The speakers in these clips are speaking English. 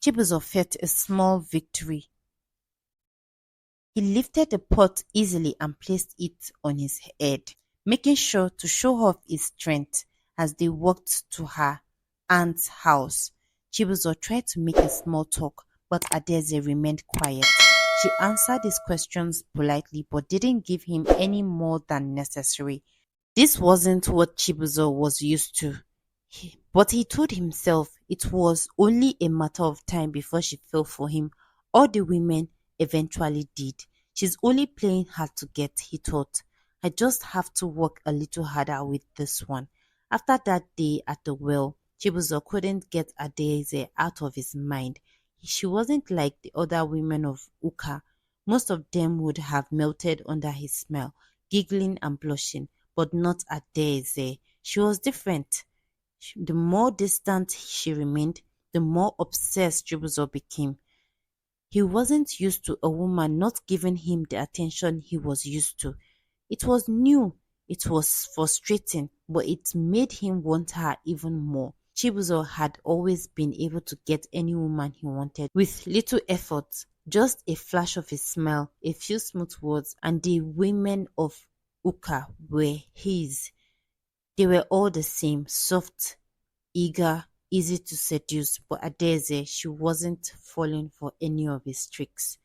Chibuzo felt a small victory. He lifted the pot easily and placed it on his head, making sure to show off his strength as they walked to her aunt's house. Chibuzo tried to make a small talk, but Adeze remained quiet. She answered his questions politely but didn't give him any more than necessary. This wasn't what Chibuzo was used to. But he told himself it was only a matter of time before she fell for him. All the women eventually did. She's only playing hard to get, he thought. I just have to work a little harder with this one. After that day at the well, Chibuzo couldn't get Adeze out of his mind. She wasn't like the other women of Uka. Most of them would have melted under his smell, giggling and blushing, but not Adeze. She was different. The more distant she remained, the more obsessed Chibuzo became. He wasn't used to a woman not giving him the attention he was used to. It was new, it was frustrating, but it made him want her even more. Chibuzo had always been able to get any woman he wanted with little effort, just a flash of his smile, a few smooth words, and the women of Uka were his. They were all the same, soft, eager, easy to seduce, but Adeze, she wasn't falling for any of his tricks.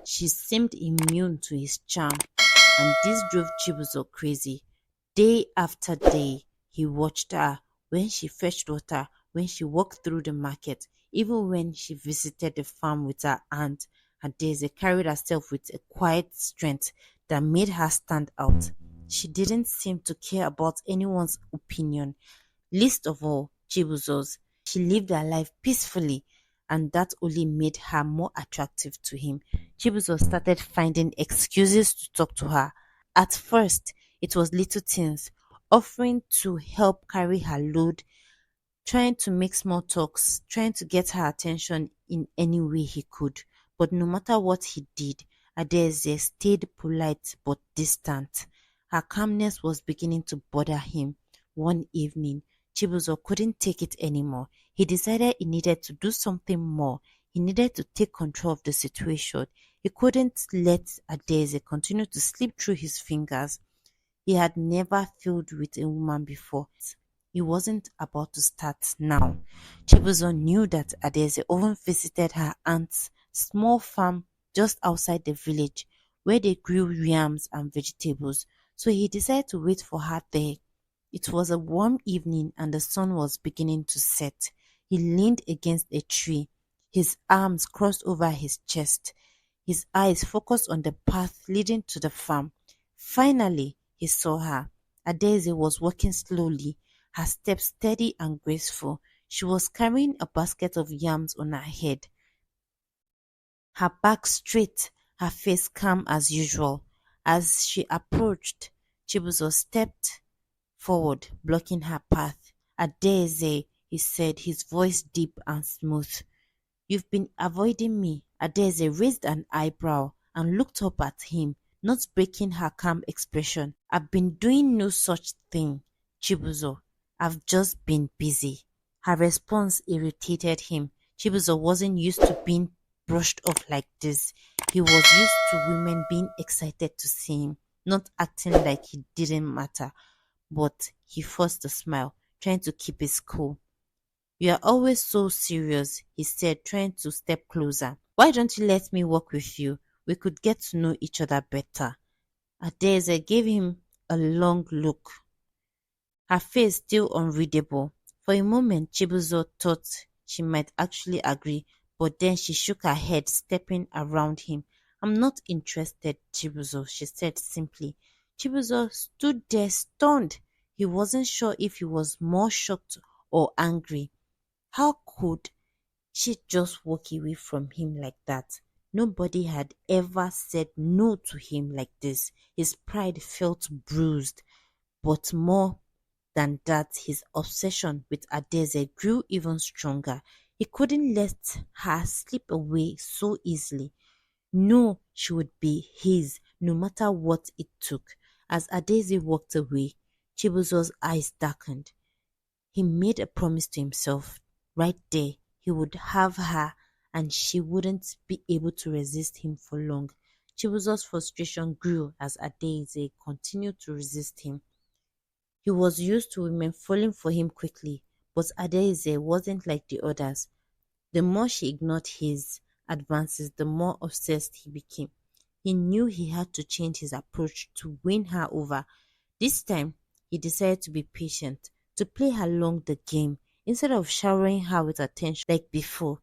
She seemed immune to his charm, and this drove Chibuzo crazy. Day after day, he watched her when she fetched water, when she walked through the market, even when she visited the farm with her aunt. Adeze carried herself with a quiet strength that made her stand out. She didn't seem to care about anyone's opinion, least of all Chibuzo's. She lived her life peacefully, and that only made her more attractive to him. Chibuzo started finding excuses to talk to her. At first, it was little things, offering to help carry her load, trying to make small talks, trying to get her attention in any way he could. But no matter what he did, Adeze stayed polite but distant. Her calmness was beginning to bother him. One evening, Chibuzo couldn't take it anymore. He decided he needed to do something more. He needed to take control of the situation. He couldn't let Adeze continue to slip through his fingers. He had never filled with a woman before. He wasn't about to start now. Chibuzo knew that Adeze often visited her aunt's small farm just outside the village where they grew yams and vegetables, so he decided to wait for her there. It was a warm evening and the sun was beginning to set. He leaned against a tree, his arms crossed over his chest, his eyes focused on the path leading to the farm. Finally, he saw her. Adeze was walking slowly, her steps steady and graceful. She was carrying a basket of yams on her head, her back straight, her face calm as usual. As she approached, Chibuzo stepped forward, blocking her path. Adeze, he said, his voice deep and smooth. You've been avoiding me. Adeze raised an eyebrow and looked up at him, not breaking her calm expression. I've been doing no such thing, Chibuzo. I've just been busy. Her response irritated him. Chibuzo wasn't used to being brushed off like this. He was used to women being excited to see him, not acting like he didn't matter. But he forced a smile, trying to keep his cool. You are always so serious, he said, trying to step closer. Why don't you let me walk with you? We could get to know each other better. Adeze gave him a long look, her face still unreadable. For a moment, Chibuzo thought she might actually agree, but then she shook her head, stepping around him. I'm not interested, Chibuzo, she said simply. Chibuzo stood there stunned. He wasn't sure if he was more shocked or angry. How could she just walk away from him like that? Nobody had ever said no to him like this. His pride felt bruised, but more than that, his obsession with Adeze grew even stronger. He couldn't let her slip away so easily. No, she would be his, no matter what it took. As Adeze walked away, Chibuzo's eyes darkened. He made a promise to himself. Right there, he would have her and she wouldn't be able to resist him for long. Chibuzo's frustration grew as Adaeze continued to resist him. He was used to women falling for him quickly, but Adaeze wasn't like the others. The more she ignored his advances, the more obsessed he became. He knew he had to change his approach to win her over. This time, he decided to be patient, to play along the game instead of showering her with attention like before.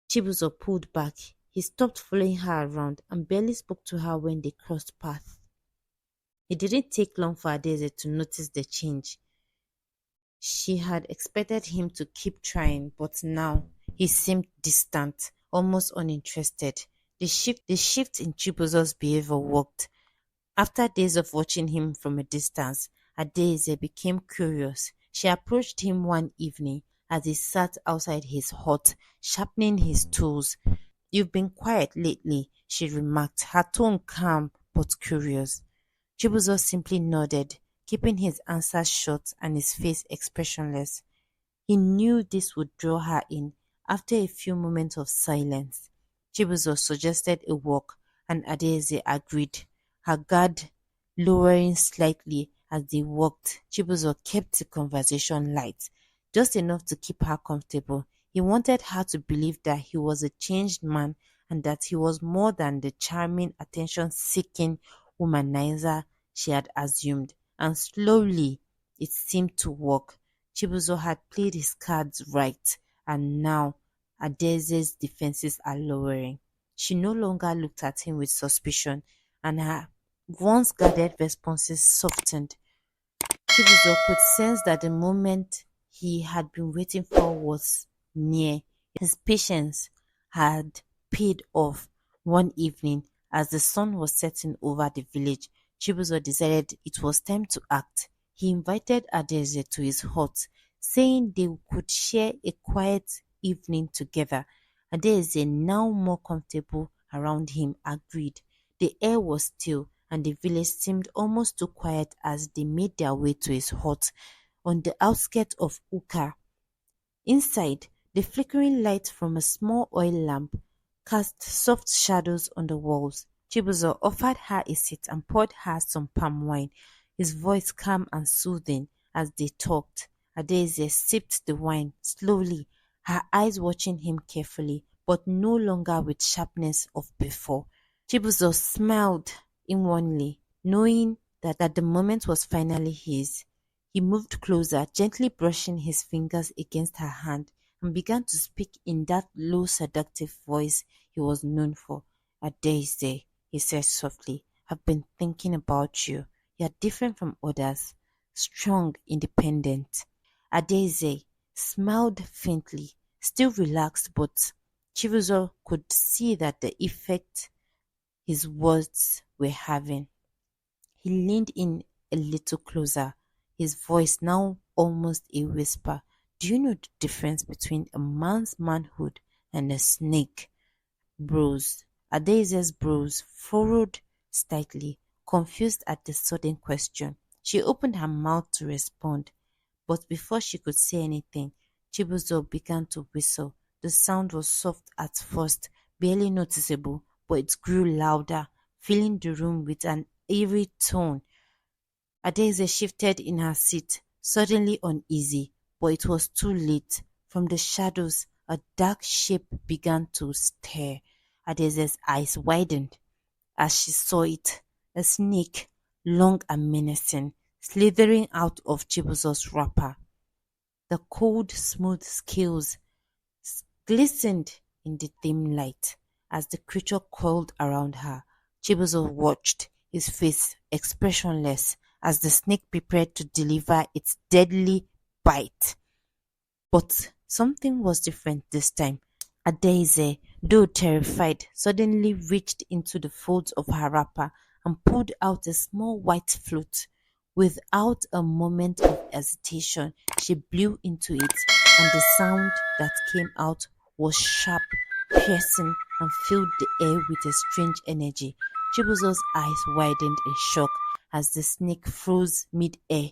Chibuzo pulled back. He stopped following her around and barely spoke to her when they crossed paths. It didn't take long for Adaeze to notice the change. She had expected him to keep trying, but now he seemed distant, almost uninterested. The shift in Chibuzo's behavior worked. After days of watching him from a distance, Adaeze became curious. She approached him one evening as he sat outside his hut, sharpening his tools. "You've been quiet lately," she remarked, her tone calm but curious. Chibuzo simply nodded, keeping his answer short and his face expressionless. He knew this would draw her in. After a few moments of silence, Chibuzo suggested a walk, and Adaeze agreed, her guard lowering slightly as they walked. Chibuzo kept the conversation light, just enough to keep her comfortable. He wanted her to believe that he was a changed man and that he was more than the charming, attention-seeking womanizer she had assumed. And slowly, it seemed to work. Chibuzo had played his cards right, and now Adaeze's defenses are lowering. She no longer looked at him with suspicion, and her once guarded responses softened. Chibuzo could sense that the moment he had been waiting for was near. His patience had paid off. One evening, as the sun was setting over the village, Chibuzo decided it was time to act. He invited Adaeze to his hut, saying they could share a quiet evening together. Adaeze, now more comfortable around him, agreed. The air was still, and the village seemed almost too quiet as they made their way to his hut on the outskirts of Uka. Inside, the flickering light from a small oil lamp cast soft shadows on the walls. Chibuzo offered her a seat and poured her some palm wine, his voice calm and soothing as they talked. Adaeze sipped the wine slowly, her eyes watching him carefully, but no longer with sharpness of before. Chibuzo smiled inwardly, knowing that the moment was finally his. He moved closer, gently brushing his fingers against her hand, and began to speak in that low, seductive voice he was known for. "Adaeze," he said softly, "I've been thinking about you. You're different from others, strong, independent." Adaeze smiled faintly, still relaxed, but Chibuzo could see that the effect his words were having. He leaned in a little closer, his voice now almost a whisper. "Do you know the difference between a man's manhood and a snake?" Brows. Adaeze's brows furrowed slightly, confused at the sudden question. She opened her mouth to respond, but before she could say anything, Chibuzo began to whistle. The sound was soft at first, barely noticeable, but it grew louder, filling the room with an eerie tone. Adaeze shifted in her seat, suddenly uneasy, but it was too late. From the shadows, a dark shape began to stare. Adaeze's eyes widened as she saw it, a snake, long and menacing, slithering out of Chibuzo's wrapper. The cold, smooth scales glistened in the dim light as the creature coiled around her. Chibuzo watched, his face expressionless, as the snake prepared to deliver its deadly bite. But something was different this time. Adaeze, though terrified, suddenly reached into the folds of her wrapper and pulled out a small white flute. Without a moment of hesitation, she blew into it, and the sound that came out was sharp, piercing, and filled the air with a strange energy. Chibuzo's eyes widened in shock as the snake froze mid-air,